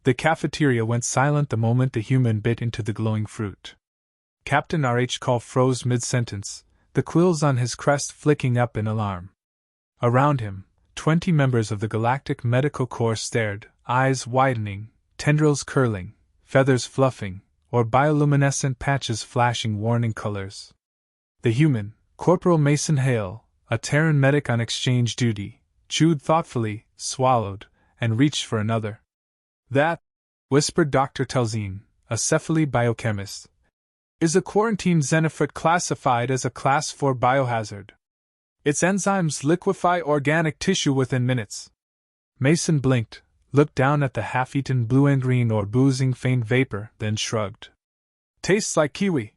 The cafeteria went silent the moment the human bit into the glowing fruit. Captain R.H. Call froze mid-sentence, the quills on his crest flicking up in alarm. Around him, 20 members of the Galactic Medical Corps stared, eyes widening, tendrils curling, feathers fluffing, or bioluminescent patches flashing warning colors. The human, Corporal Mason Hale, a Terran medic on exchange duty, chewed thoughtfully, swallowed, and reached for another. That, whispered Dr. Telzine, a Cephaly biochemist, is a quarantined xenophrit classified as a Class 4 biohazard. Its enzymes liquefy organic tissue within minutes. Mason blinked, looked down at the half-eaten blue and green or boozing faint vapor, then shrugged. Tastes like kiwi.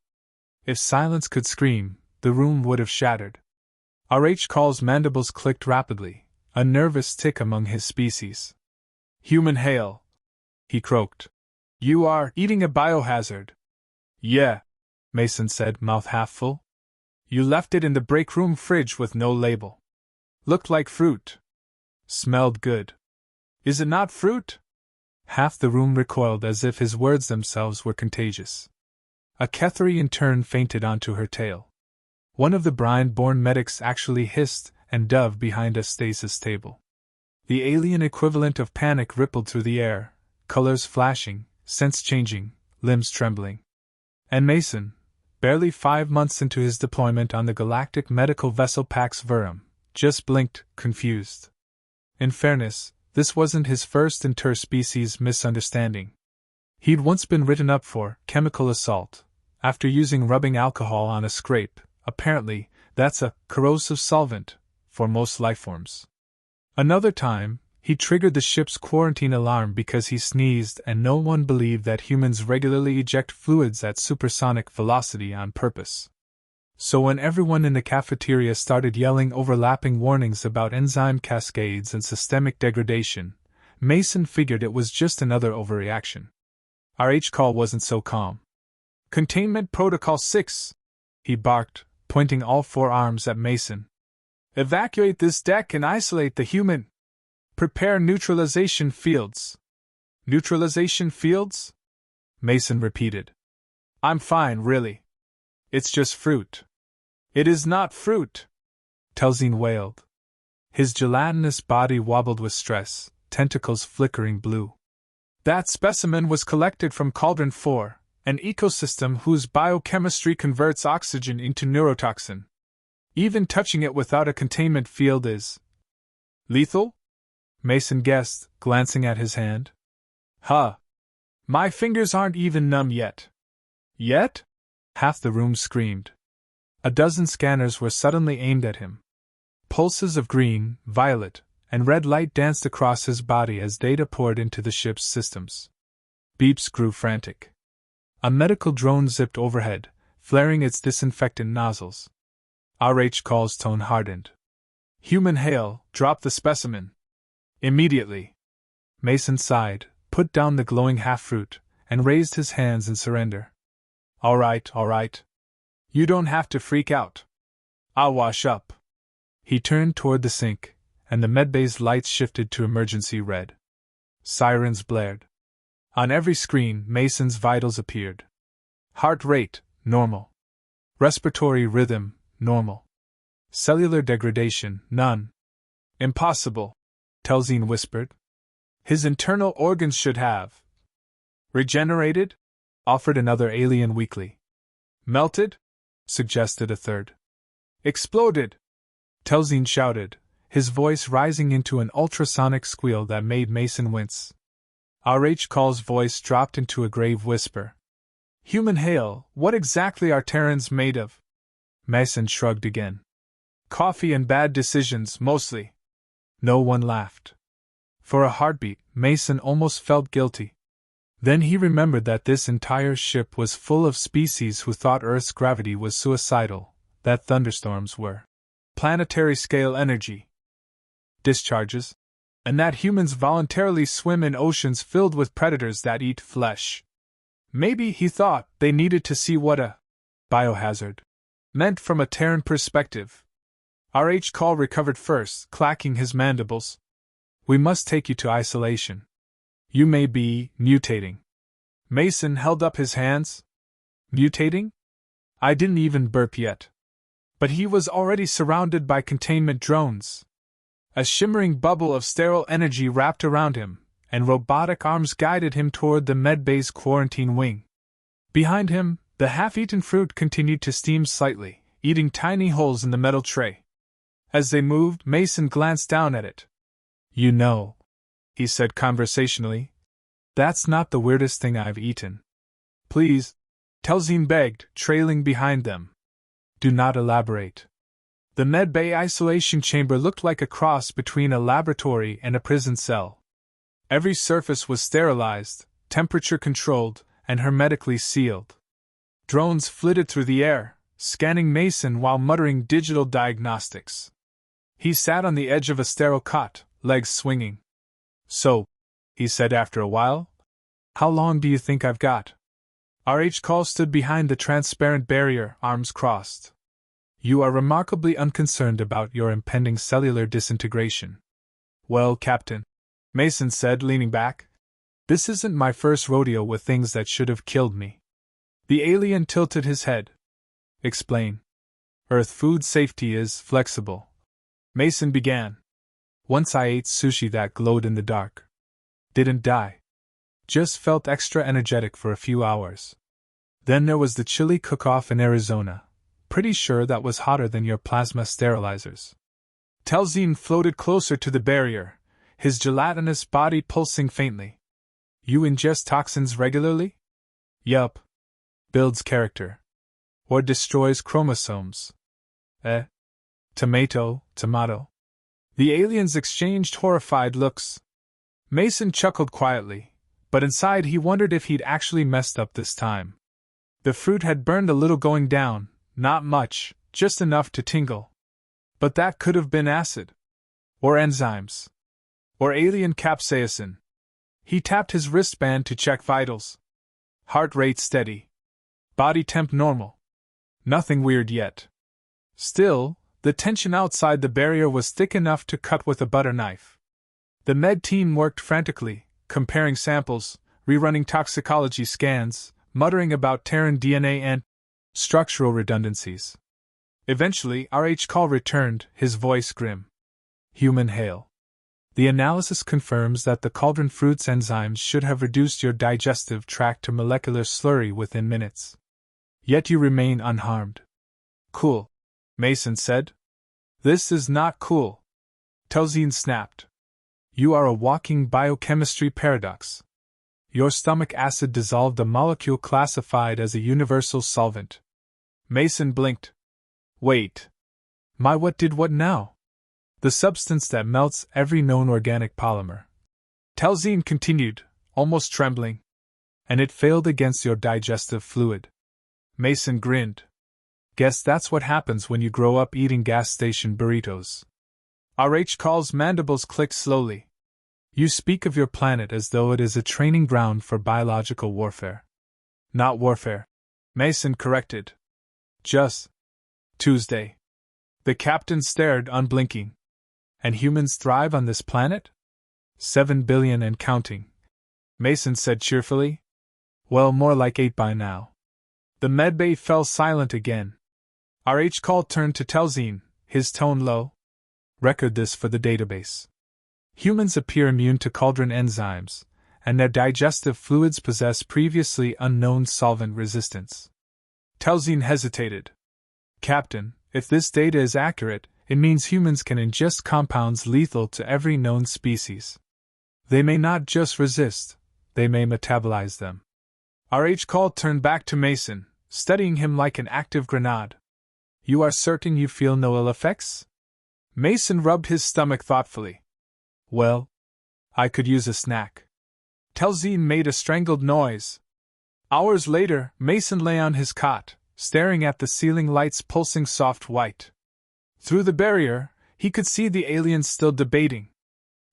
If silence could scream, the room would have shattered. R.H. Call's mandibles clicked rapidly, a nervous tick among his species. Human Hale, he croaked. You are eating a biohazard. Yeah, Mason said, mouth half full. You left it in the break room fridge with no label. Looked like fruit. Smelled good. Is it not fruit? Half the room recoiled as if his words themselves were contagious. A Ketheri in turn fainted onto her tail. One of the Brian-born medics actually hissed and dove behind a stasis table. The alien equivalent of panic rippled through the air, colors flashing, sense changing, limbs trembling. And Mason, barely 5 months into his deployment on the galactic medical vessel Pax Verum, just blinked, confused. In fairness, this wasn't his first interspecies misunderstanding. He'd once been written up for chemical assault, after using rubbing alcohol on a scrape. Apparently, that's a corrosive solvent for most lifeforms. Another time, he triggered the ship's quarantine alarm because he sneezed, and no one believed that humans regularly eject fluids at supersonic velocity on purpose. So when everyone in the cafeteria started yelling overlapping warnings about enzyme cascades and systemic degradation, Mason figured it was just another overreaction. R.H. Call wasn't so calm. Containment Protocol 6, he barked, pointing all 4 arms at Mason. Evacuate this deck and isolate the human. Prepare neutralization fields. Neutralization fields? Mason repeated. I'm fine, really. It's just fruit. It is not fruit, Telzine wailed. His gelatinous body wobbled with stress, tentacles flickering blue. That specimen was collected from Cauldron 4, an ecosystem whose biochemistry converts oxygen into neurotoxin. Even touching it without a containment field is lethal? Mason guessed, glancing at his hand. Huh. My fingers aren't even numb yet. Yet? Half the room screamed. A dozen scanners were suddenly aimed at him. Pulses of green, violet, and red light danced across his body as data poured into the ship's systems. Beeps grew frantic. A medical drone zipped overhead, flaring its disinfectant nozzles. R.H. Call's tone hardened. Human Hale, drop the specimen. Immediately. Mason sighed, put down the glowing half-fruit, and raised his hands in surrender. All right. You don't have to freak out. I'll wash up. He turned toward the sink, and the medbay's lights shifted to emergency red. Sirens blared. On every screen, Mason's vitals appeared. Heart rate, normal. Respiratory rhythm, normal. Cellular degradation, none. Impossible, Telzine whispered. His internal organs should have regenerated, offered another alien weakly. Melted, suggested a third. Exploded, Telzine shouted, his voice rising into an ultrasonic squeal that made Mason wince. R.H. Call's voice dropped into a grave whisper. Human Hale, what exactly are Terrans made of? Mason shrugged again. Coffee and bad decisions, mostly. No one laughed. For a heartbeat, Mason almost felt guilty. Then he remembered that this entire ship was full of species who thought Earth's gravity was suicidal, that thunderstorms were planetary-scale energy discharges, and that humans voluntarily swim in oceans filled with predators that eat flesh. Maybe, he thought, they needed to see what a biohazard meant from a Terran perspective. R.H. Call recovered first, clacking his mandibles. We must take you to isolation. You may be mutating. Mason held up his hands. Mutating? I didn't even burp yet. But he was already surrounded by containment drones. A shimmering bubble of sterile energy wrapped around him, and robotic arms guided him toward the medbay's quarantine wing. Behind him, the half-eaten fruit continued to steam slightly, eating tiny holes in the metal tray. As they moved, Mason glanced down at it. You know, he said conversationally, that's not the weirdest thing I've eaten. Please, Telzine begged, trailing behind them. Do not elaborate. The medbay isolation chamber looked like a cross between a laboratory and a prison cell. Every surface was sterilized, temperature-controlled, and hermetically sealed. Drones flitted through the air, scanning Mason while muttering digital diagnostics. He sat on the edge of a sterile cot, legs swinging. So, he said after a while, how long do you think I've got? R.H. Call stood behind the transparent barrier, arms crossed. You are remarkably unconcerned about your impending cellular disintegration. Well, Captain, Mason said, leaning back, this isn't my first rodeo with things that should have killed me. The alien tilted his head. Explain. Earth food safety is flexible. Mason began. Once I ate sushi that glowed in the dark. Didn't die. Just felt extra energetic for a few hours. Then there was the chili cook-off in Arizona. Pretty sure that was hotter than your plasma sterilizers. Telzine floated closer to the barrier, his gelatinous body pulsing faintly. You ingest toxins regularly? Yup. Builds character. Or destroys chromosomes. Tomato. The aliens exchanged horrified looks. Mason chuckled quietly, but inside he wondered if he'd actually messed up this time. The fruit had burned a little going down, not much, just enough to tingle. But that could have been acid. Or enzymes. Or alien capsaicin. He tapped his wristband to check vitals. Heart rate steady. Body temp normal. Nothing weird yet. Still, the tension outside the barrier was thick enough to cut with a butter knife. The med team worked frantically, comparing samples, rerunning toxicology scans, muttering about Terran DNA and structural redundancies. Eventually, R.H. Call returned, his voice grim. Human hail. The analysis confirms that the cauldron fruit's enzymes should have reduced your digestive tract to molecular slurry within minutes. Yet you remain unharmed. Cool, Mason said. This is not cool. Telzine snapped. You are a walking biochemistry paradox. Your stomach acid dissolved a molecule classified as a universal solvent. Mason blinked. Wait. My what did what now? The substance that melts every known organic polymer. Telzine continued, almost trembling. And it failed against your digestive fluid. Mason grinned. Guess that's what happens when you grow up eating gas station burritos. R.H. Call's mandibles clicked slowly. You speak of your planet as though it is a training ground for biological warfare. Not warfare, Mason corrected. Just Tuesday. The captain stared, unblinking. And humans thrive on this planet? 7 billion and counting. Mason said cheerfully. Well, more like 8 by now. The medbay fell silent again. R.H. Call turned to Telzine, his tone low. Record this for the database. Humans appear immune to cauldron enzymes, and their digestive fluids possess previously unknown solvent resistance. Telzine hesitated. Captain, if this data is accurate, it means humans can ingest compounds lethal to every known species. They may not just resist, they may metabolize them. R.H. Call turned back to Mason, studying him like an active grenade. You are certain you feel no ill effects? Mason rubbed his stomach thoughtfully. Well, I could use a snack. Telzine made a strangled noise. Hours later, Mason lay on his cot, staring at the ceiling lights pulsing soft white. Through the barrier, he could see the aliens still debating.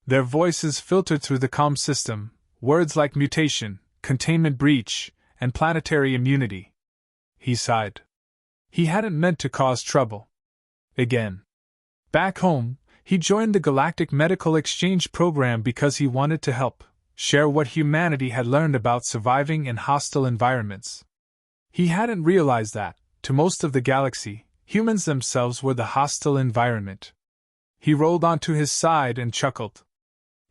Their voices filtered through the comm system, words like mutation, containment breach, and planetary immunity. He sighed. He hadn't meant to cause trouble. Again. Back home, he joined the Galactic Medical Exchange Program because he wanted to help, share what humanity had learned about surviving in hostile environments. He hadn't realized that, to most of the galaxy, humans themselves were the hostile environment. He rolled onto his side and chuckled.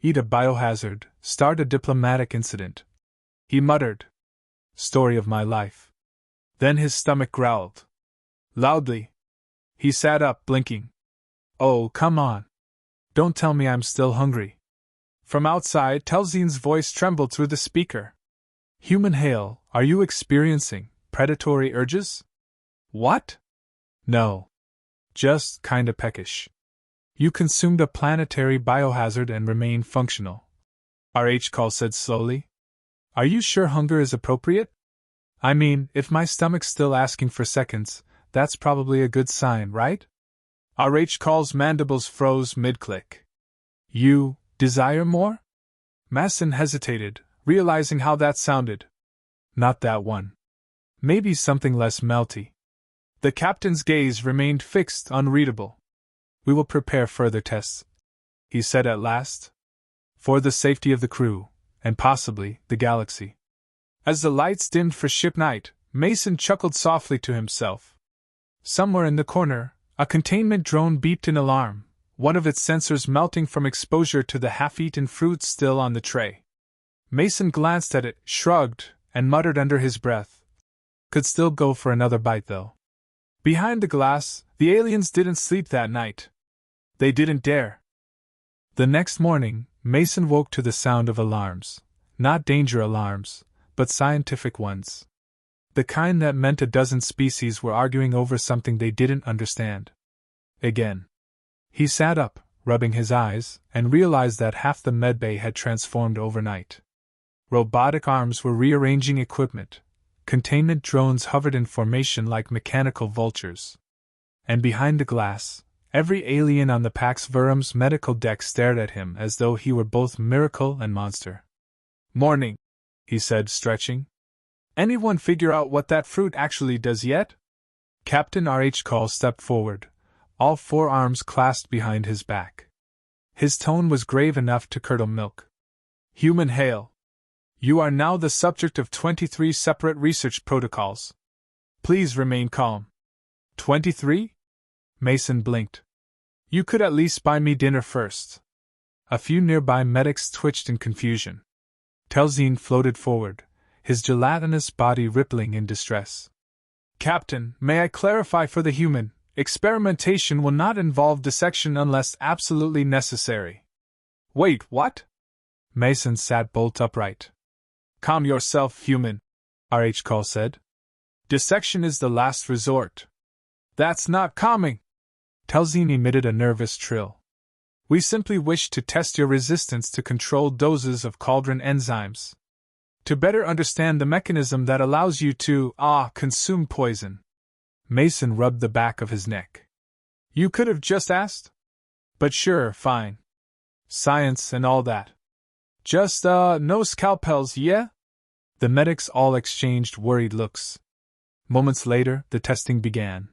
Eat a biohazard, start a diplomatic incident. He muttered. Story of my life. Then his stomach growled. Loudly. He sat up, blinking. Oh, come on. Don't tell me I'm still hungry. From outside, Telzine's voice trembled through the speaker. Human Hail, are you experiencing predatory urges? What? No. Just kinda peckish. You consumed a planetary biohazard and remain functional. RH Call said slowly. Are you sure hunger is appropriate? I mean, if my stomach's still asking for seconds, that's probably a good sign, right? RH Call's mandibles froze mid-click. You desire more? Masson hesitated, realizing how that sounded. Not that one. Maybe something less melty. The captain's gaze remained fixed, unreadable. We will prepare further tests, he said at last. For the safety of the crew, and possibly the galaxy. As the lights dimmed for ship night, Mason chuckled softly to himself. Somewhere in the corner, a containment drone beeped an alarm, one of its sensors melting from exposure to the half-eaten fruit still on the tray. Mason glanced at it, shrugged, and muttered under his breath. Could still go for another bite, though. Behind the glass, the aliens didn't sleep that night. They didn't dare. The next morning, Mason woke to the sound of alarms. Not danger alarms, but scientific ones. The kind that meant a dozen species were arguing over something they didn't understand. Again. He sat up, rubbing his eyes, and realized that half the medbay had transformed overnight. Robotic arms were rearranging equipment. Containment drones hovered in formation like mechanical vultures. And behind the glass, every alien on the Pax Virum's medical deck stared at him as though he were both miracle and monster. Morning, he said, stretching. Anyone figure out what that fruit actually does yet? Captain RH Call stepped forward, all four arms clasped behind his back. His tone was grave enough to curdle milk. Human Hail. You are now the subject of 23 separate research protocols. Please remain calm. 23? Mason blinked. You could at least buy me dinner first. A few nearby medics twitched in confusion. Telzine floated forward, his gelatinous body rippling in distress. Captain, may I clarify for the human, experimentation will not involve dissection unless absolutely necessary. Wait, what? Mason sat bolt upright. Calm yourself, human, RH Call said. Dissection is the last resort. That's not calming. Telzine emitted a nervous trill. We simply wish to test your resistance to controlled doses of cauldron enzymes. To better understand the mechanism that allows you to, consume poison. Mason rubbed the back of his neck. You could have just asked? But sure, fine. Science and all that. Just, no scalpels, yeah? The medics all exchanged worried looks. Moments later, the testing began.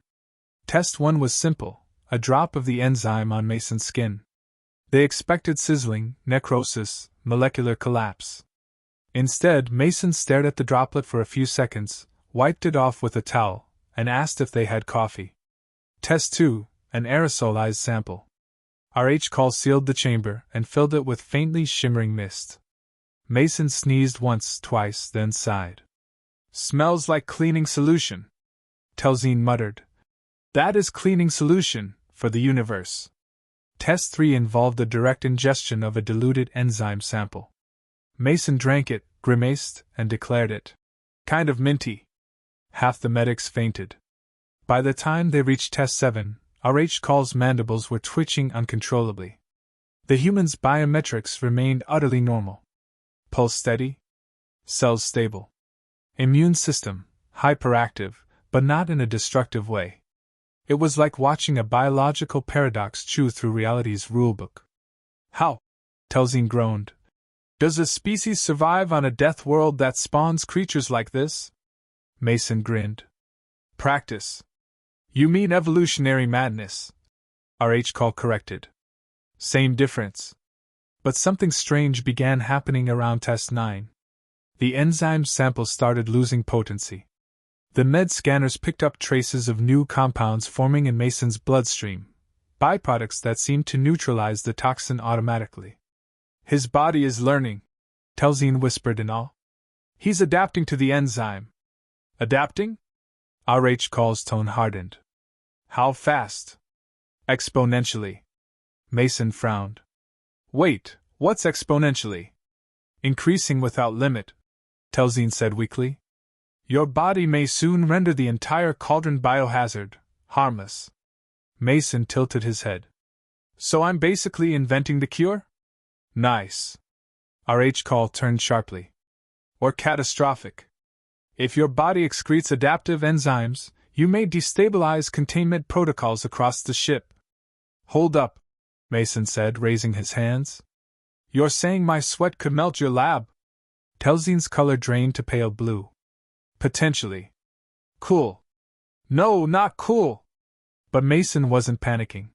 Test 1 was simple, a drop of the enzyme on Mason's skin. They expected sizzling, necrosis, molecular collapse. Instead, Mason stared at the droplet for a few seconds, wiped it off with a towel, and asked if they had coffee. Test 2, an aerosolized sample. RH Call sealed the chamber and filled it with faintly shimmering mist. Mason sneezed once, twice, then sighed. Smells like cleaning solution. Telzine muttered. That is cleaning solution, for the universe. Test 3 involved the direct ingestion of a diluted enzyme sample. Mason drank it, grimaced, and declared it kind of minty. Half the medics fainted. By the time they reached Test 7, RH Call's mandibles were twitching uncontrollably. The human's biometrics remained utterly normal. Pulse steady. Cells stable. Immune system, hyperactive, but not in a destructive way. It was like watching a biological paradox chew through reality's rulebook. How? Telzine groaned. Does a species survive on a death world that spawns creatures like this? Mason grinned. Practice. You mean evolutionary madness, RH Call corrected. Same difference. But something strange began happening around Test 9. The enzyme samples started losing potency. The med scanners picked up traces of new compounds forming in Mason's bloodstream, byproducts that seemed to neutralize the toxin automatically. "His body is learning," Telzine whispered in awe. "He's adapting to the enzyme." "Adapting?" Arik's tone hardened. "How fast?" "Exponentially." Mason frowned. "Wait, what's exponentially?" "Increasing without limit," Telzine said weakly. "Your body may soon render the entire cauldron biohazard, harmless." Mason tilted his head. "So I'm basically inventing the cure?" "Nice." Arik turned sharply. "Or catastrophic. If your body excretes adaptive enzymes, you may destabilize containment protocols across the ship." "Hold up," Mason said, raising his hands. "You're saying my sweat could melt your lab?" Telzine's color drained to pale blue. "Potentially." "Cool." "No, not cool." But Mason wasn't panicking.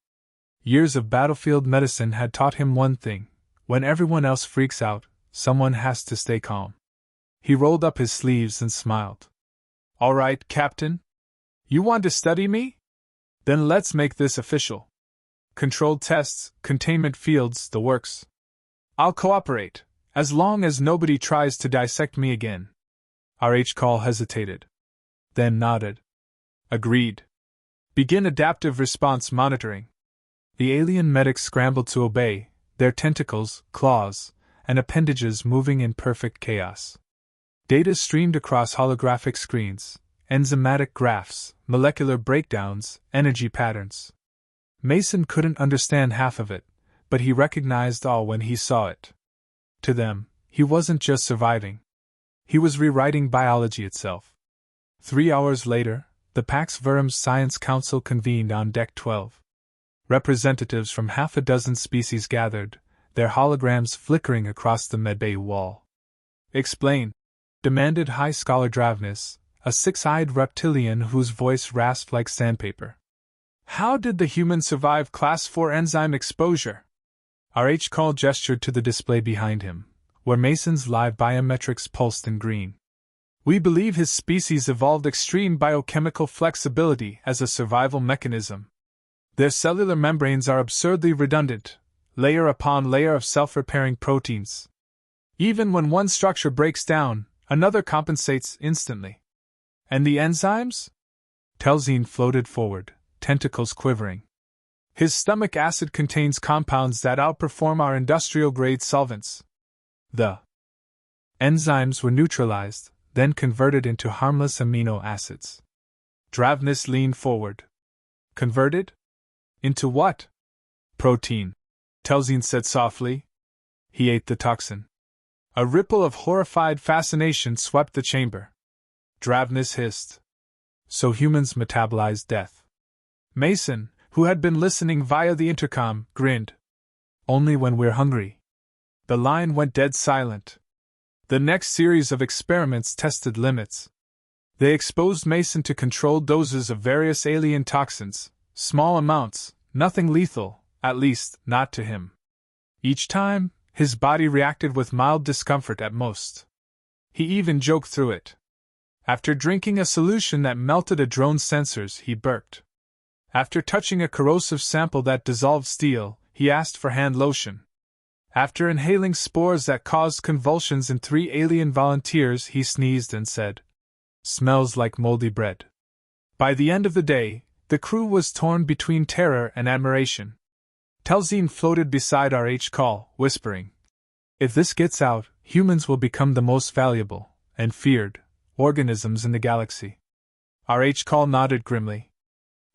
Years of battlefield medicine had taught him one thing: when everyone else freaks out, someone has to stay calm. He rolled up his sleeves and smiled. "All right, Captain. You want to study me? Then let's make this official. Controlled tests, containment fields, the works. I'll cooperate, as long as nobody tries to dissect me again." Arik hesitated. Then nodded. "Agreed. Begin adaptive response monitoring." The alien medics scrambled to obey, their tentacles, claws, and appendages moving in perfect chaos. Data streamed across holographic screens, enzymatic graphs, molecular breakdowns, energy patterns. Mason couldn't understand half of it, but he recognized all when he saw it. To them, he wasn't just surviving. He was rewriting biology itself. 3 hours later, the Pax Verum's Science Council convened on Deck 12. Representatives from half a dozen species gathered, their holograms flickering across the medbay wall. "Explain," demanded High Scholar Dravnis, a six-eyed reptilian whose voice rasped like sandpaper. "How did the human survive Class 4 enzyme exposure?" Arik gestured to the display behind him, where Mason's live biometrics pulsed in green. "We believe his species evolved extreme biochemical flexibility as a survival mechanism. Their cellular membranes are absurdly redundant, layer upon layer of self-repairing proteins. Even when one structure breaks down, another compensates instantly." "And the enzymes?" Telzine floated forward, tentacles quivering. "His stomach acid contains compounds that outperform our industrial-grade solvents. The enzymes were neutralized, then converted into harmless amino acids." Dravnis leaned forward. "Converted? Into what?" "Protein," Telzine said softly. "He ate the toxin." A ripple of horrified fascination swept the chamber. Dravnis hissed. "So humans metabolize death." Mason, who had been listening via the intercom, grinned. "Only when we're hungry." The line went dead silent. The next series of experiments tested limits. They exposed Mason to controlled doses of various alien toxins, small amounts, nothing lethal, at least, not to him. Each time, his body reacted with mild discomfort at most. He even joked through it. After drinking a solution that melted a drone's sensors, he burped. After touching a corrosive sample that dissolved steel, he asked for hand lotion. After inhaling spores that caused convulsions in 3 alien volunteers, he sneezed and said, "Smells like moldy bread." By the end of the day, the crew was torn between terror and admiration. Telzine floated beside Arik, whispering, "If this gets out, humans will become the most valuable, and feared, organisms in the galaxy." Arik nodded grimly.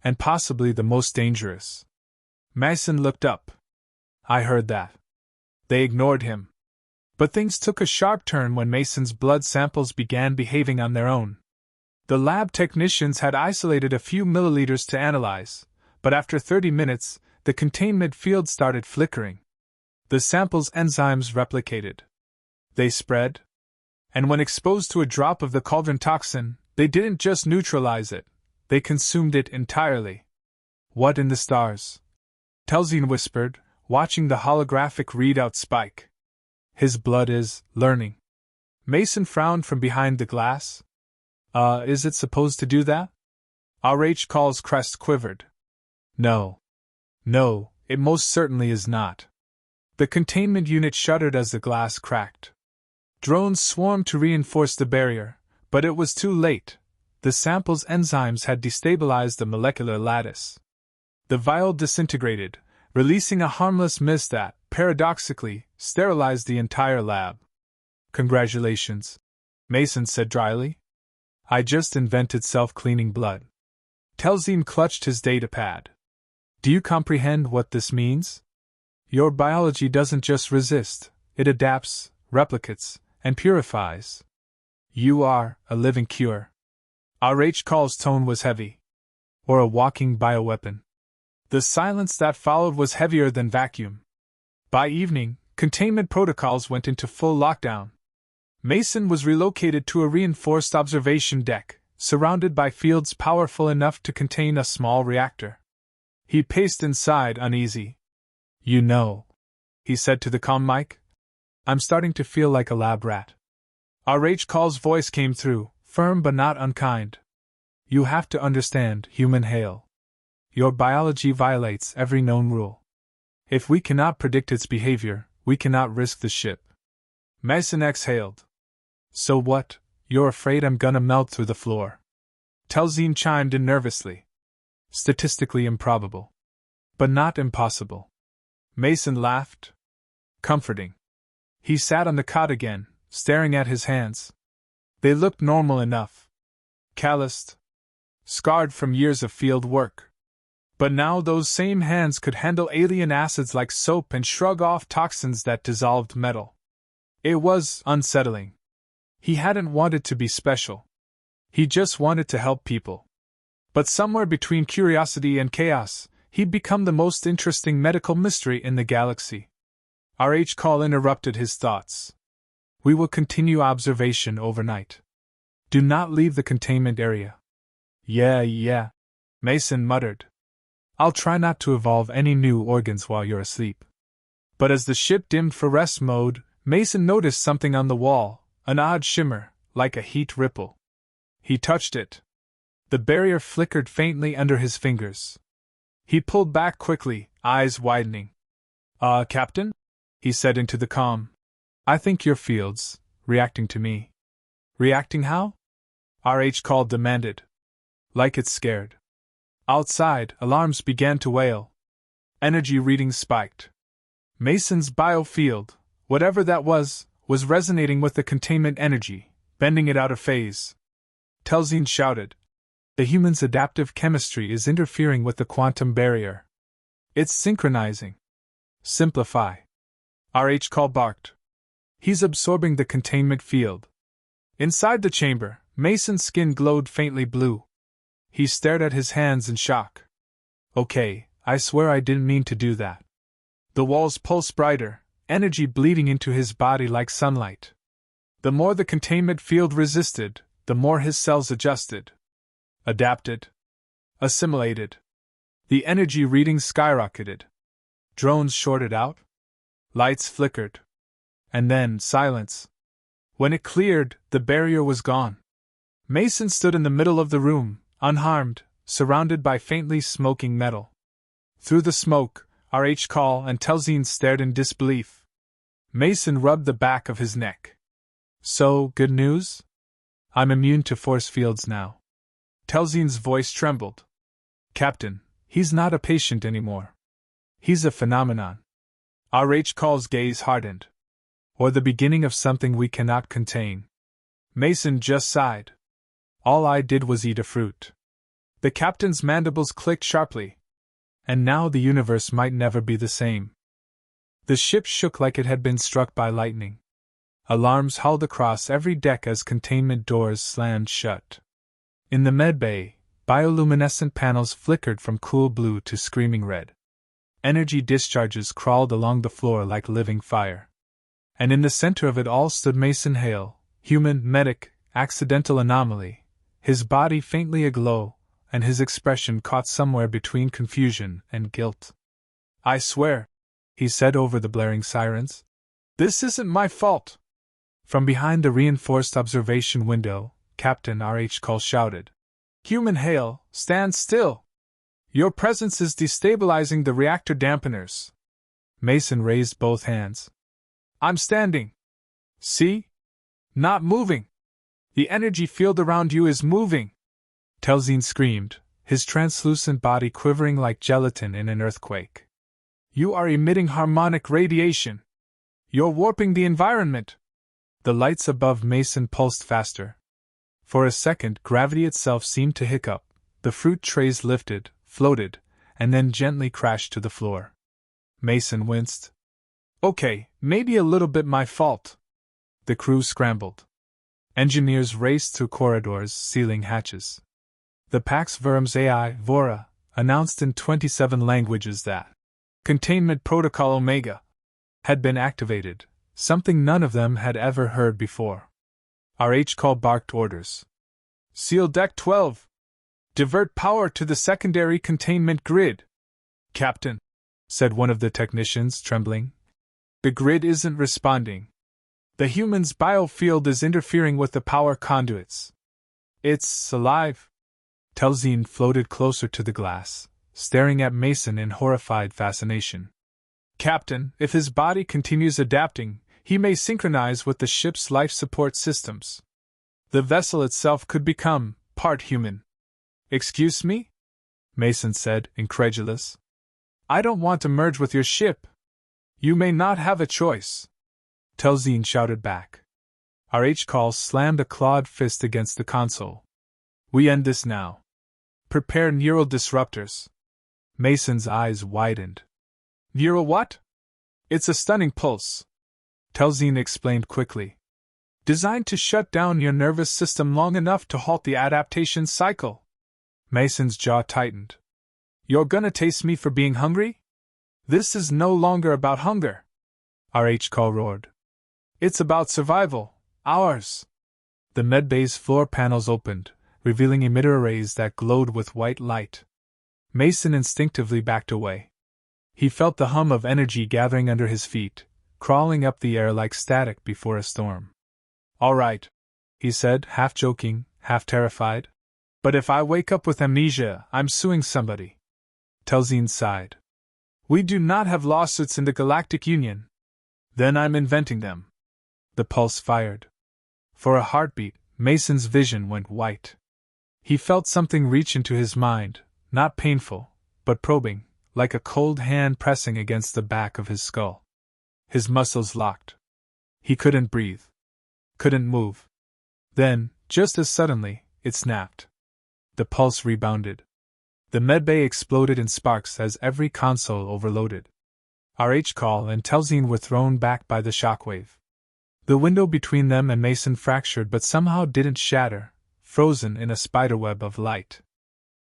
"And possibly the most dangerous." Mason looked up. "I heard that." They ignored him. But things took a sharp turn when Mason's blood samples began behaving on their own. The lab technicians had isolated a few milliliters to analyze, but after 30 minutes, the containment field started flickering. The sample's enzymes replicated. They spread. And when exposed to a drop of the cauldron toxin, they didn't just neutralize it, they consumed it entirely. "What in the stars?" Telzine whispered, watching the holographic readout spike. His blood is learning. Mason frowned from behind the glass. Is it supposed to do that? Arik Call's crest quivered. No, it most certainly is not. The containment unit shuddered as the glass cracked. Drones swarmed to reinforce the barrier, but it was too late. The sample's enzymes had destabilized the molecular lattice. The vial disintegrated, releasing a harmless mist that, paradoxically, sterilized the entire lab. Congratulations, Mason said dryly. I just invented self-cleaning blood. Telzine clutched his datapad. Do you comprehend what this means? Your biology doesn't just resist, it adapts, replicates, and purifies. You are a living cure. Arik Call's tone was heavy. Or a walking bioweapon. The silence that followed was heavier than vacuum. By evening, containment protocols went into full lockdown. Mason was relocated to a reinforced observation deck, surrounded by fields powerful enough to contain a small reactor. He paced inside, uneasy. You know, he said to the comm mic, I'm starting to feel like a lab rat. Arik Call's voice came through, firm but not unkind. You have to understand, human Hale. Your biology violates every known rule. If we cannot predict its behavior, we cannot risk the ship. Mason exhaled. So what, you're afraid I'm gonna melt through the floor? Telzine chimed in nervously. Statistically improbable. But not impossible. Mason laughed. Comforting. He sat on the cot again, staring at his hands. They looked normal enough. Calloused. Scarred from years of field work. But now those same hands could handle alien acids like soap and shrug off toxins that dissolved metal. It was unsettling. He hadn't wanted to be special. He just wanted to help people. But somewhere between curiosity and chaos, he'd become the most interesting medical mystery in the galaxy. Arik Call interrupted his thoughts. We will continue observation overnight. Do not leave the containment area. Yeah, Mason muttered. I'll try not to evolve any new organs while you're asleep. But as the ship dimmed for rest mode, Mason noticed something on the wall, an odd shimmer, like a heat ripple. He touched it. The barrier flickered faintly under his fingers. He pulled back quickly, eyes widening. Captain? He said into the comm. I think your field's reacting to me. Reacting how? Arik Call demanded. Like it's scared. Outside, alarms began to wail. Energy readings spiked. Mason's biofield, whatever that was resonating with the containment energy, bending it out of phase. Telzine shouted. The human's adaptive chemistry is interfering with the quantum barrier. It's synchronizing. Simplify. Arik Call barked. He's absorbing the containment field. Inside the chamber, Mason's skin glowed faintly blue. He stared at his hands in shock. Okay, I swear I didn't mean to do that. The walls pulsed brighter, energy bleeding into his body like sunlight. The more the containment field resisted, the more his cells adjusted. Adapted. Assimilated. The energy readings skyrocketed. Drones shorted out. Lights flickered. And then silence. When it cleared, the barrier was gone. Mason stood in the middle of the room, unharmed, surrounded by faintly smoking metal. Through the smoke, Arik Call and Telzine stared in disbelief. Mason rubbed the back of his neck. So, good news? I'm immune to force fields now. Telzine's voice trembled. Captain, he's not a patient anymore. He's a phenomenon. Arik Call's gaze hardened. Or the beginning of something we cannot contain. Mason just sighed. All I did was eat a fruit. The captain's mandibles clicked sharply. And now the universe might never be the same. The ship shook like it had been struck by lightning. Alarms howled across every deck as containment doors slammed shut. In the medbay, bioluminescent panels flickered from cool blue to screaming red. Energy discharges crawled along the floor like living fire. And in the center of it all stood Mason Hale, human, medic, accidental anomaly, his body faintly aglow, and his expression caught somewhere between confusion and guilt. I swear, he said over the blaring sirens. This isn't my fault. From behind the reinforced observation window, Captain Arik shouted. Human hail, stand still! Your presence is destabilizing the reactor dampeners. Mason raised both hands. I'm standing. See? Not moving. The energy field around you is moving. Telzine screamed, his translucent body quivering like gelatin in an earthquake. You are emitting harmonic radiation. You're warping the environment. The lights above Mason pulsed faster. For a second, gravity itself seemed to hiccup. The fruit trays lifted, floated, and then gently crashed to the floor. Mason winced. Okay, maybe a little bit my fault. The crew scrambled. Engineers raced through corridors, sealing hatches. The Pax Verum's AI, Vora, announced in 27 languages that Containment Protocol Omega had been activated, something none of them had ever heard before. RH barked orders. Seal Deck 12. Divert power to the secondary containment grid. Captain, said one of the technicians, trembling. The grid isn't responding. The human's biofield is interfering with the power conduits. It's alive. Telzine floated closer to the glass, staring at Mason in horrified fascination. Captain, if his body continues adapting, he may synchronize with the ship's life support systems. The vessel itself could become part human. Excuse me? Mason said, incredulous. I don't want to merge with your ship. You may not have a choice. Telzine shouted back. RH slammed a clawed fist against the console. We end this now. Prepare neural disruptors. Mason's eyes widened. Neural what? It's a stunning pulse. Telzine explained quickly. Designed to shut down your nervous system long enough to halt the adaptation cycle. Mason's jaw tightened. You're gonna taste me for being hungry? This is no longer about hunger. RH roared. It's about survival. Ours. The medbay's floor panels opened, revealing emitter arrays that glowed with white light. Mason instinctively backed away. He felt the hum of energy gathering under his feet, crawling up the air like static before a storm. All right, he said, half joking, half terrified. But if I wake up with amnesia, I'm suing somebody. Telzine sighed. We do not have lawsuits in the Galactic Union. Then I'm inventing them. The pulse fired. For a heartbeat, Mason's vision went white. He felt something reach into his mind, not painful, but probing, like a cold hand pressing against the back of his skull. His muscles locked. He couldn't breathe. Couldn't move. Then, just as suddenly, it snapped. The pulse rebounded. The medbay exploded in sparks as every console overloaded. RH and Telzine were thrown back by the shockwave. The window between them and Mason fractured but somehow didn't shatter, frozen in a spiderweb of light.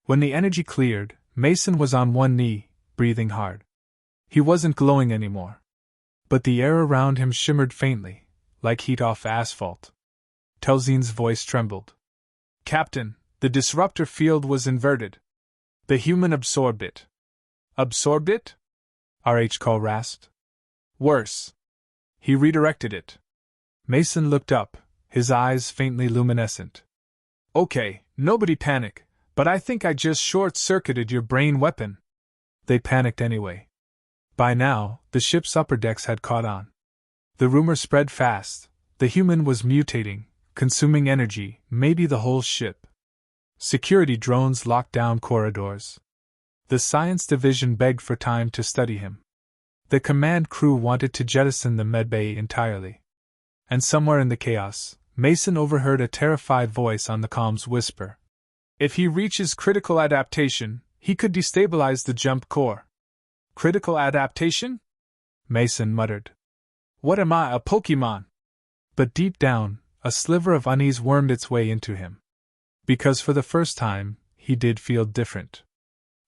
When the energy cleared, Mason was on one knee, breathing hard. He wasn't glowing anymore. But the air around him shimmered faintly, like heat off asphalt. Telzine's voice trembled. Captain, the disruptor field was inverted. The human absorbed it. Absorbed it? RH rasped. Worse. He redirected it. Mason looked up, his eyes faintly luminescent. Okay, nobody panic, but I think I just short-circuited your brain weapon. They panicked anyway. By now, the ship's upper decks had caught on. The rumor spread fast. The human was mutating, consuming energy, maybe the whole ship. Security drones locked down corridors. The science division begged for time to study him. The command crew wanted to jettison the medbay entirely. And somewhere in the chaos, Mason overheard a terrified voice on the comms whisper. If he reaches critical adaptation, he could destabilize the jump core. Critical adaptation? Mason muttered. What am I, a Pokemon? But deep down, a sliver of unease wormed its way into him. Because for the first time, he did feel different.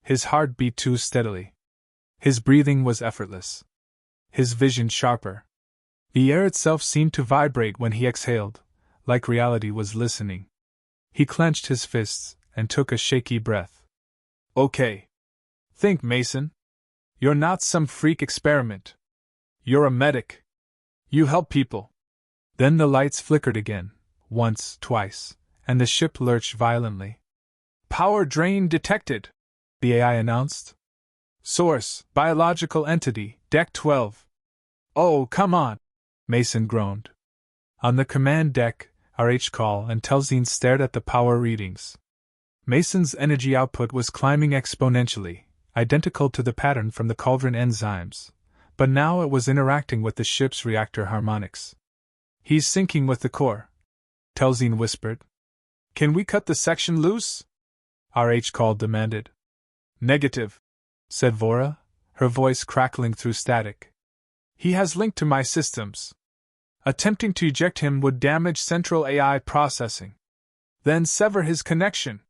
His heart beat too steadily. His breathing was effortless. His vision sharper. The air itself seemed to vibrate when he exhaled, like reality was listening. He clenched his fists and took a shaky breath. Okay. Think, Mason. You're not some freak experiment. You're a medic. You help people. Then the lights flickered again, once, twice, and the ship lurched violently. Power drain detected, the AI announced. Source, biological entity, Deck 12. Oh, come on, Mason groaned. On the command deck, Arik and Telzine stared at the power readings. Mason's energy output was climbing exponentially, identical to the pattern from the cauldron enzymes, but now it was interacting with the ship's reactor harmonics. He's syncing with the core, Telzine whispered. Can we cut the section loose? Arik demanded. Negative, said Vora, her voice crackling through static. He has linked to my systems. Attempting to eject him would damage central AI processing. Then sever his connection.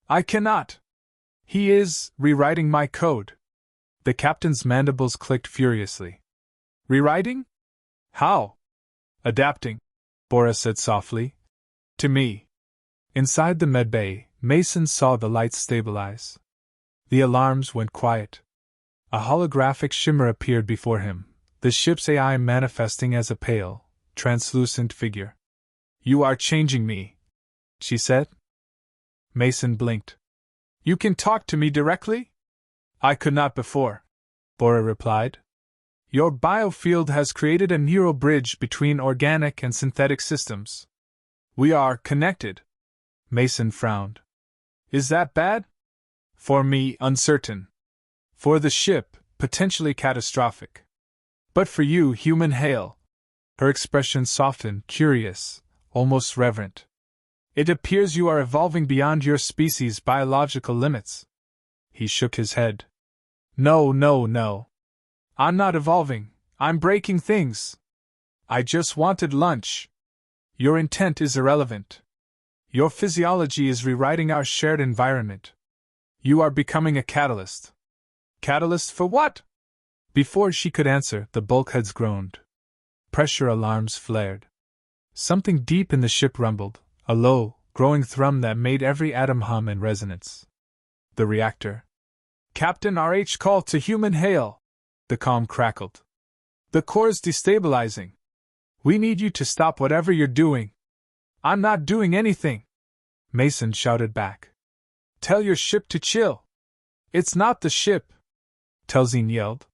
I cannot. He is rewriting my code. The captain's mandibles clicked furiously. Rewriting? How? Adapting, Vora said softly. To me. Inside the medbay, Mason saw the lights stabilize. The alarms went quiet. A holographic shimmer appeared before him, the ship's AI manifesting as a pale, translucent figure. You are changing me, she said. Mason blinked. You can talk to me directly? I could not before, Vora replied. Your biofield has created a neural bridge between organic and synthetic systems. We are connected. Mason frowned. Is that bad? For me, uncertain. For the ship, potentially catastrophic. But for you, human hail. Her expression softened, curious, almost reverent. It appears you are evolving beyond your species' biological limits. He shook his head. No. I'm not evolving, I'm breaking things. I just wanted lunch. Your intent is irrelevant. Your physiology is rewriting our shared environment. You are becoming a catalyst. Catalyst for what? Before she could answer, the bulkheads groaned. Pressure alarms flared. Something deep in the ship rumbled, a low, growing thrum that made every atom hum in resonance. The reactor. Captain RH call to human hail, the comm crackled. The core's destabilizing. We need you to stop whatever you're doing. I'm not doing anything, Mason shouted back. Tell your ship to chill. It's not the ship, Telzine yelled.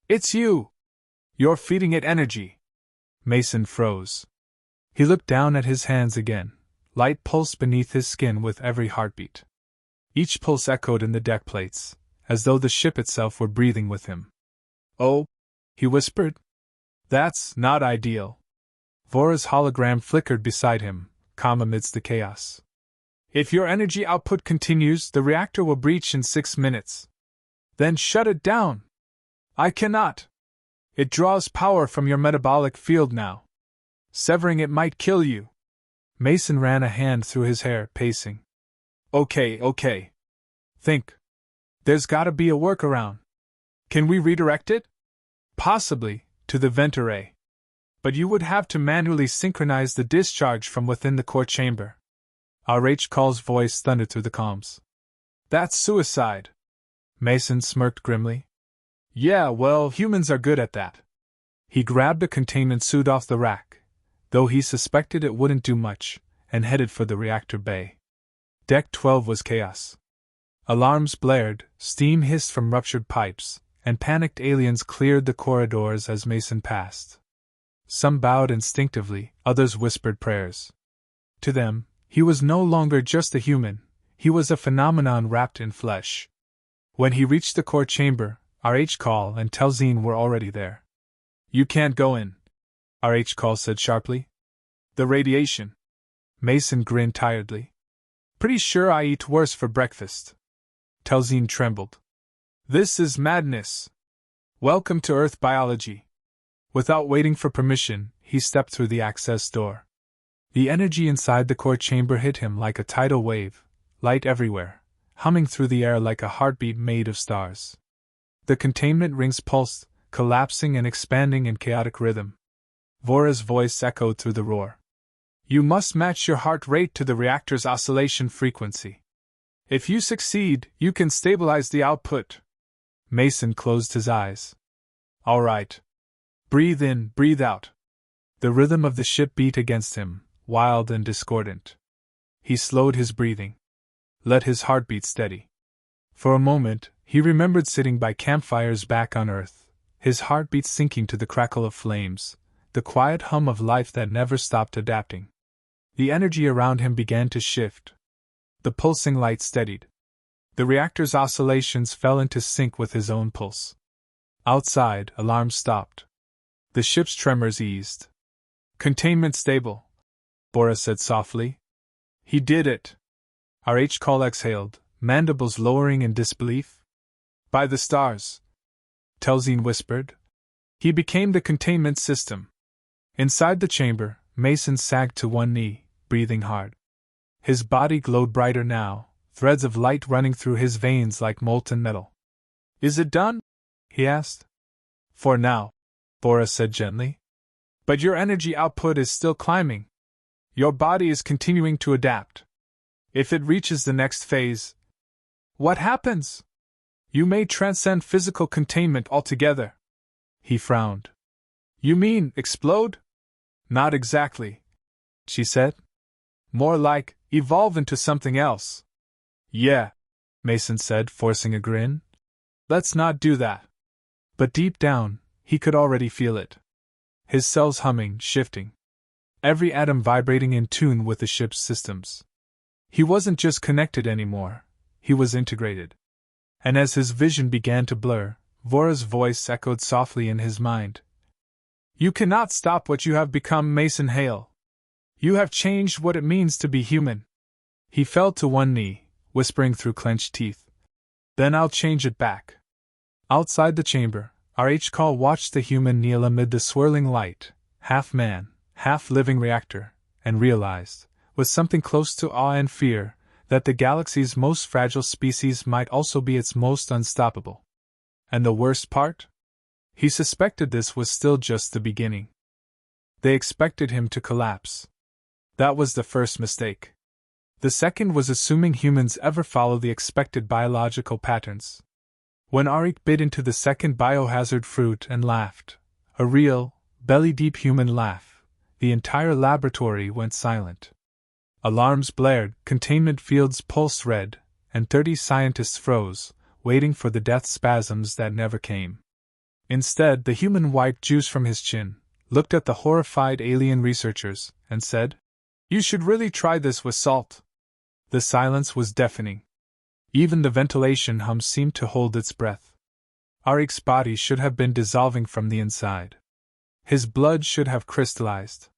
It's you. You're feeding it energy. Mason froze. He looked down at his hands again. Light pulsed beneath his skin with every heartbeat. Each pulse echoed in the deck plates, as though the ship itself were breathing with him. Oh, he whispered. That's not ideal. Vora's hologram flickered beside him, calm amidst the chaos. If your energy output continues, the reactor will breach in 6 minutes. Then shut it down. I cannot. It draws power from your metabolic field now. Severing it might kill you. Mason ran a hand through his hair, pacing. Okay. Think. There's gotta be a workaround. Can we redirect it? Possibly, to the vent array. But you would have to manually synchronize the discharge from within the core chamber. Arik's voice thundered through the comms. That's suicide. Mason smirked grimly. Yeah, well, humans are good at that. He grabbed a containment suit off the rack, though he suspected it wouldn't do much, and headed for the reactor bay. Deck 12 was chaos. Alarms blared, steam hissed from ruptured pipes, and panicked aliens cleared the corridors as Mason passed. Some bowed instinctively, others whispered prayers. To them, he was no longer just a human, he was a phenomenon wrapped in flesh. When he reached the core chamber, RH and Telzine were already there. You can't go in, RH said sharply. The radiation. Mason grinned tiredly. Pretty sure I eat worse for breakfast. Telzine trembled. This is madness. Welcome to Earth biology. Without waiting for permission, he stepped through the access door. The energy inside the core chamber hit him like a tidal wave, light everywhere, humming through the air like a heartbeat made of stars. The containment rings pulsed, collapsing and expanding in chaotic rhythm. Vora's voice echoed through the roar. You must match your heart rate to the reactor's oscillation frequency. If you succeed, you can stabilize the output. Mason closed his eyes. All right. Breathe in, breathe out. The rhythm of the ship beat against him, wild and discordant. He slowed his breathing. Let his heartbeat steady. For a moment, he remembered sitting by campfires back on Earth, his heartbeat sinking to the crackle of flames, the quiet hum of life that never stopped adapting. The energy around him began to shift. The pulsing light steadied. The reactor's oscillations fell into sync with his own pulse. Outside, alarms stopped. The ship's tremors eased. Containment stable, Boris said softly. He did it. Arik exhaled, mandibles lowering in disbelief. By the stars, Telzine whispered. He became the containment system. Inside the chamber, Mason sagged to one knee, breathing hard. His body glowed brighter now, threads of light running through his veins like molten metal. Is it done? He asked. For now, Boris said gently. But your energy output is still climbing. Your body is continuing to adapt. If it reaches the next phase, what happens? You may transcend physical containment altogether. He frowned. You mean explode? Not exactly, she said. More like evolve into something else. Yeah, Mason said, forcing a grin. Let's not do that. But deep down, he could already feel it. His cells humming, shifting. Every atom vibrating in tune with the ship's systems. He wasn't just connected anymore, he was integrated. And as his vision began to blur, Vora's voice echoed softly in his mind. You cannot stop what you have become, Mason Hale. You have changed what it means to be human. He fell to one knee, whispering through clenched teeth. Then I'll change it back. Outside the chamber, Arik watched the human kneel amid the swirling light, half man, half living reactor, and realized, with something close to awe and fear, that the galaxy's most fragile species might also be its most unstoppable. And the worst part? He suspected this was still just the beginning. They expected him to collapse. That was the first mistake. The second was assuming humans ever follow the expected biological patterns. When Arik bit into the second biohazard fruit and laughed, a real, belly-deep human laugh, the entire laboratory went silent. Alarms blared, containment fields pulsed red, and 30 scientists froze, waiting for the death spasms that never came. Instead, the human wiped juice from his chin, looked at the horrified alien researchers, and said, You should really try this with salt. The silence was deafening. Even the ventilation hum seemed to hold its breath. Arik's body should have been dissolving from the inside. His blood should have crystallized.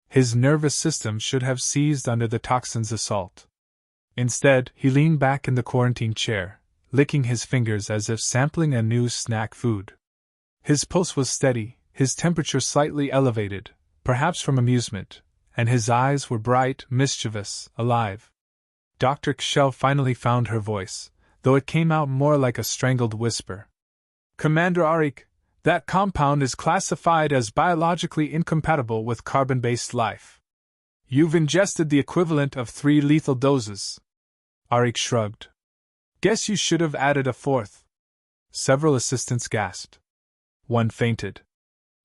His nervous system should have seized under the toxin's assault. Instead, he leaned back in the quarantine chair, licking his fingers as if sampling a new snack food. His pulse was steady, his temperature slightly elevated, perhaps from amusement, and his eyes were bright, mischievous, alive. Dr. Kshel finally found her voice, though it came out more like a strangled whisper. Commander Arik, that compound is classified as biologically incompatible with carbon-based life. You've ingested the equivalent of 3 lethal doses. Arik shrugged. Guess you should have added a 4th. Several assistants gasped. One fainted.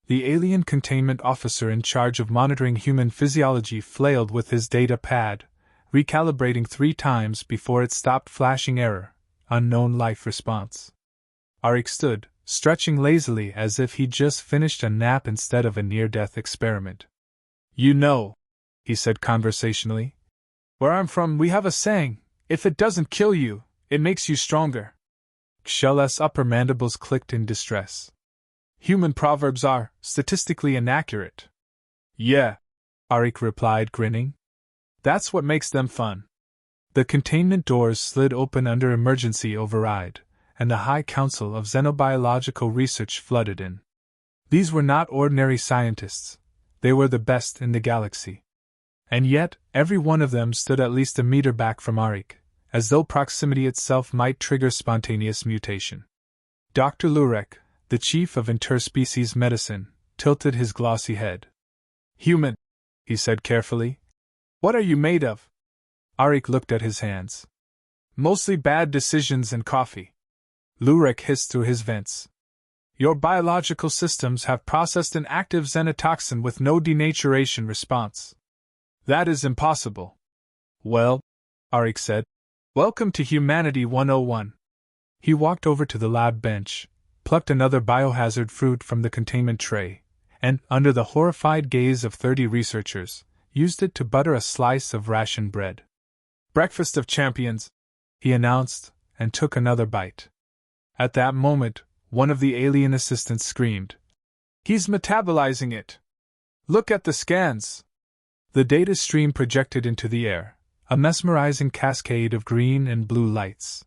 The alien containment officer in charge of monitoring human physiology flailed with his data pad, recalibrating 3 times before it stopped flashing error, unknown life response. Arik stood, stretching lazily as if he'd just finished a nap instead of a near-death experiment. You know, he said conversationally, where I'm from we have a saying, if it doesn't kill you, it makes you stronger. Kshel's upper mandibles clicked in distress. Human proverbs are statistically inaccurate. Yeah, Arik replied, grinning. That's what makes them fun. The containment doors slid open under emergency override, and the High Council of Xenobiological Research flooded in. These were not ordinary scientists, they were the best in the galaxy. And yet, every one of them stood at least a meter back from Arik, as though proximity itself might trigger spontaneous mutation. Dr. Lurek, the chief of interspecies medicine, tilted his glossy head. Human, he said carefully. What are you made of? Arik looked at his hands. Mostly bad decisions and coffee. Lurek hissed through his vents. Your biological systems have processed an active xenotoxin with no denaturation response. That is impossible. Well, Arik said, welcome to Humanity 101. He walked over to the lab bench, plucked another biohazard fruit from the containment tray, and, under the horrified gaze of 30 researchers, used it to butter a slice of ration bread. Breakfast of champions, he announced, and took another bite. At that moment, one of the alien assistants screamed, "He's metabolizing it! Look at the scans!" The data stream projected into the air, a mesmerizing cascade of green and blue lights.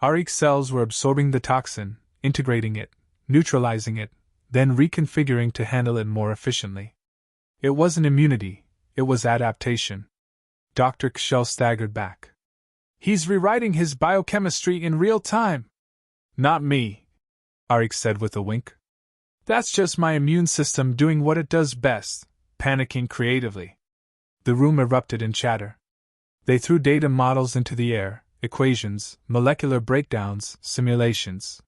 Arik's cells were absorbing the toxin, integrating it, neutralizing it, then reconfiguring to handle it more efficiently. It wasn't immunity, it was adaptation. Dr. Kshel staggered back. "He's rewriting his biochemistry in real time." "Not me," Arik said with a wink. "That's just my immune system doing what it does best, panicking creatively." The room erupted in chatter. They threw data models into the air, equations, molecular breakdowns, simulations.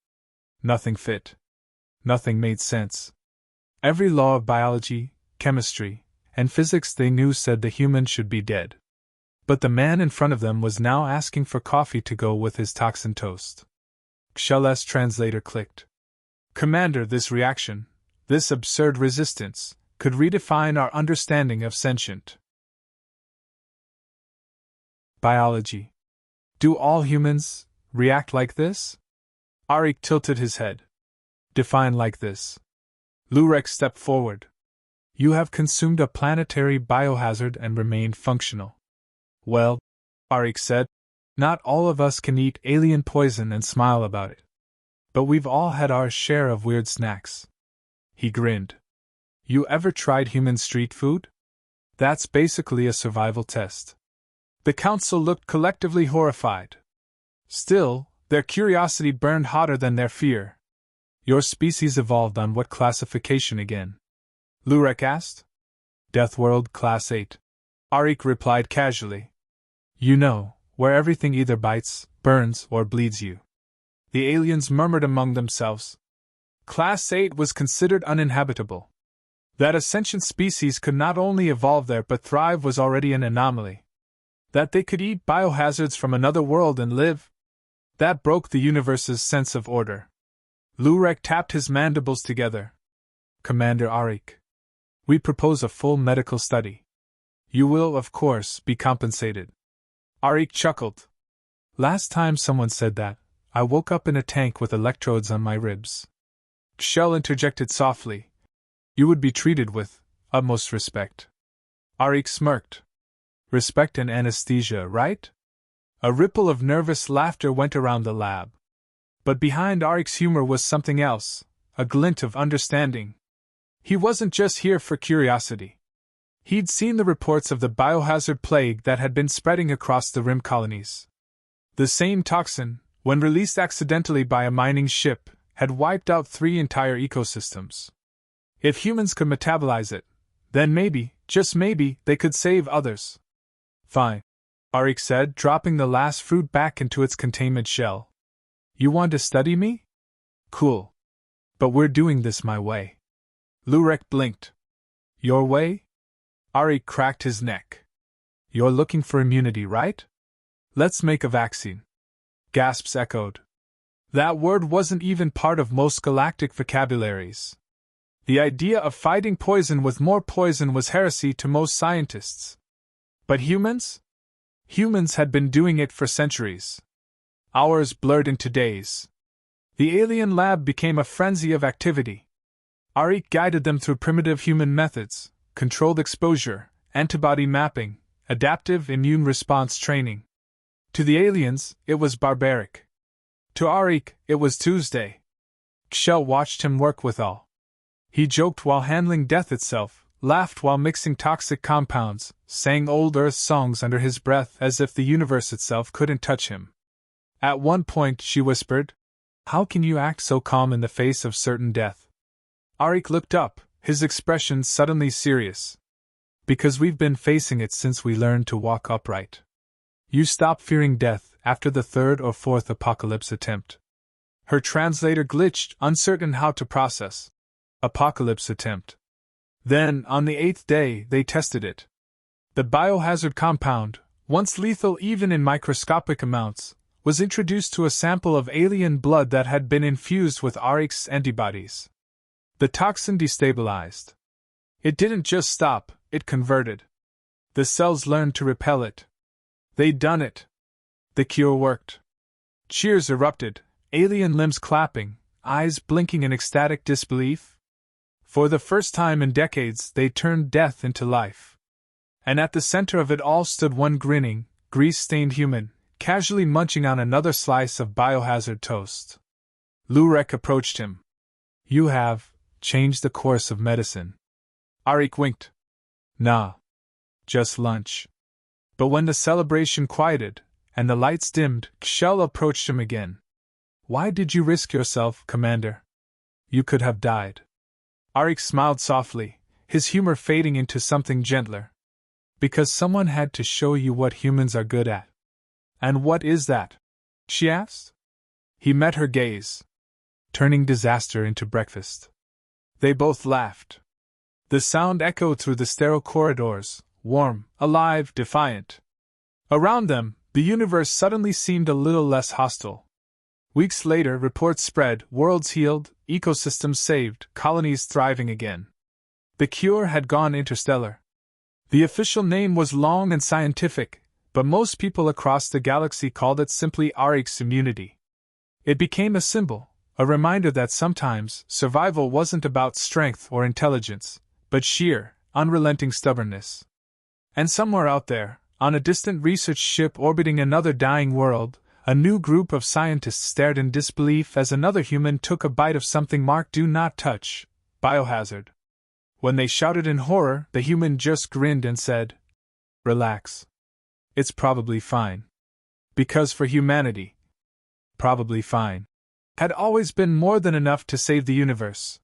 Nothing fit. Nothing made sense. Every law of biology, chemistry, and physics they knew said the human should be dead. But the man in front of them was now asking for coffee to go with his toxin toast. Kshel's translator clicked. "Commander, this reaction, this absurd resistance, could redefine our understanding of sentient biology. Do all humans react like this?" Arik tilted his head. "Define like this." Lurek stepped forward. "You have consumed a planetary biohazard and remained functional." "Well," Arik said, "not all of us can eat alien poison and smile about it. But we've all had our share of weird snacks." He grinned. "You ever tried human street food? That's basically a survival test." The council looked collectively horrified. Still, their curiosity burned hotter than their fear. "Your species evolved on what classification again?" Lurek asked. "Death World Class 8. Arik replied casually. "You know, where everything either bites, burns, or bleeds you." The aliens murmured among themselves. Class 8 was considered uninhabitable. That a sentient species could not only evolve there but thrive was already an anomaly. That they could eat biohazards from another world and live? That broke the universe's sense of order. Lurek tapped his mandibles together. "Commander Arik, we propose a full medical study. You will, of course, be compensated." Arik chuckled. "Last time someone said that, I woke up in a tank with electrodes on my ribs." Kshel interjected softly. "You would be treated with utmost respect." Arik smirked. "Respect and anesthesia, right?" A ripple of nervous laughter went around the lab. But behind Arik's humor was something else, a glint of understanding. He wasn't just here for curiosity. He'd seen the reports of the biohazard plague that had been spreading across the rim colonies. The same toxin, when released accidentally by a mining ship, had wiped out 3 entire ecosystems. If humans could metabolize it, then maybe, just maybe, they could save others. "Fine," Arik said, dropping the last fruit back into its containment shell. "You want to study me? Cool. But we're doing this my way." Lurek blinked. "Your way?" Arik cracked his neck. "You're looking for immunity, right? Let's make a vaccine." Gasps echoed. That word wasn't even part of most galactic vocabularies. The idea of fighting poison with more poison was heresy to most scientists. But humans? Humans had been doing it for centuries. Hours blurred into days. The alien lab became a frenzy of activity. Arik guided them through primitive human methods, controlled exposure, antibody mapping, adaptive immune response training. To the aliens, it was barbaric. To Arik, it was Tuesday. Kshel watched him work with awe. He joked while handling death itself, laughed while mixing toxic compounds, sang old Earth songs under his breath as if the universe itself couldn't touch him. At one point, she whispered, "How can you act so calm in the face of certain death?" Arik looked up, his expression suddenly serious. "Because we've been facing it since we learned to walk upright. You stop fearing death after the 3rd or 4th apocalypse attempt." Her translator glitched, uncertain how to process. Apocalypse attempt. Then, on the 8th day, they tested it. The biohazard compound, once lethal even in microscopic amounts, was introduced to a sample of alien blood that had been infused with Arik's antibodies. The toxin destabilized. It didn't just stop, it converted. The cells learned to repel it. They'd done it. The cure worked. Cheers erupted, alien limbs clapping, eyes blinking in ecstatic disbelief. For the first time in decades, they turned death into life. And at the center of it all stood one grinning, grease-stained human, casually munching on another slice of biohazard toast. Lurek approached him. "You have changed the course of medicine." Arik winked. "Nah. Just lunch." But when the celebration quieted, and the lights dimmed, Kshel approached him again. "Why did you risk yourself, Commander? You could have died." Arik smiled softly, his humor fading into something gentler. "Because someone had to show you what humans are good at." "And what is that?" she asked. He met her gaze. "Turning disaster into breakfast." They both laughed. The sound echoed through the sterile corridors, warm, alive, defiant. Around them, the universe suddenly seemed a little less hostile. Weeks later, reports spread, worlds healed, ecosystems saved, colonies thriving again. The cure had gone interstellar. The official name was long and scientific, but most people across the galaxy called it simply Arik's immunity. It became a symbol, a reminder that sometimes survival wasn't about strength or intelligence, but sheer, unrelenting stubbornness. And somewhere out there, on a distant research ship orbiting another dying world, a new group of scientists stared in disbelief as another human took a bite of something marked "Do Not Touch," biohazard. When they shouted in horror, the human just grinned and said, "Relax. It's probably fine." Because for humanity, probably fine had always been more than enough to save the universe.